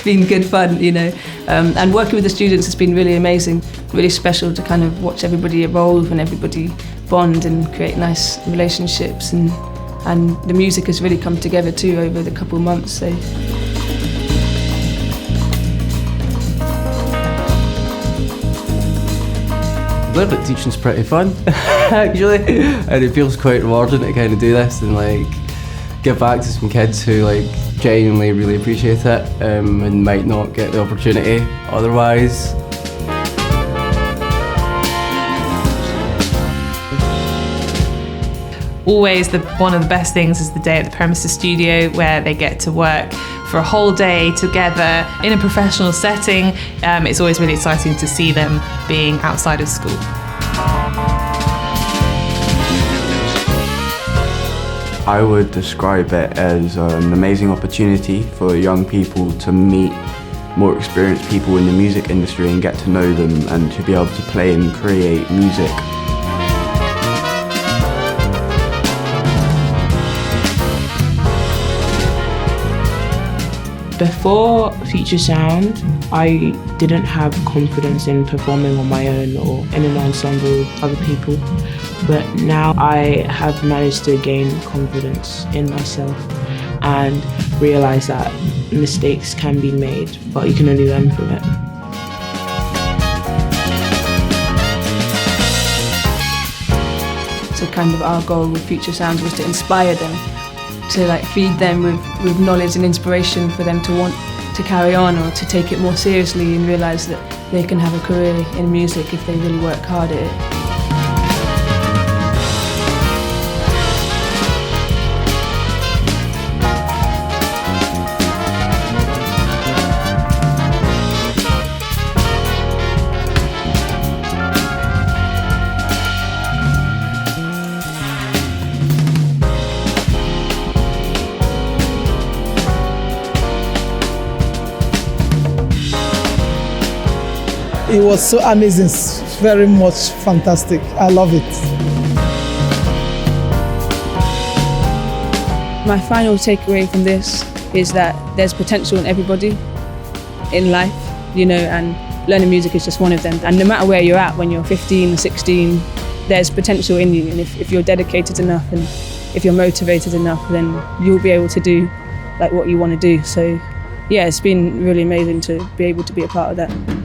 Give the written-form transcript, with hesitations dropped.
been good fun, you know. And working with the students has been really amazing, really special to kind of watch everybody evolve and everybody bond and create nice relationships. And the music has really come together too over the couple of months. So. A little bit teaching's pretty fun, actually, and it feels quite rewarding to kind of do this and like give back to some kids who like genuinely really appreciate it and might not get the opportunity otherwise. Always one of the best things is the day at the Premises Studio, where they get to work for a whole day together in a professional setting. It's always really exciting to see them being outside of school. I would describe it as an amazing opportunity for young people to meet more experienced people in the music industry and get to know them and to be able to play and create music. Before Future Sound, I didn't have confidence in performing on my own or in an ensemble with other people. But now I have managed to gain confidence in myself and realise that mistakes can be made, but you can only learn from it. So kind of our goal with Future Sounds was to inspire them, to like feed them with knowledge and inspiration for them to want to carry on or to take it more seriously and realise that they can have a career in music if they really work hard at it. It was so amazing, very much fantastic. I love it. My final takeaway from this is that there's potential in everybody in life, you know, and learning music is just one of them. And no matter where you're at, when you're 15, 16, there's potential in you. And if you're dedicated enough and if you're motivated enough, then you'll be able to do like what you want to do. So yeah, it's been really amazing to be able to be a part of that.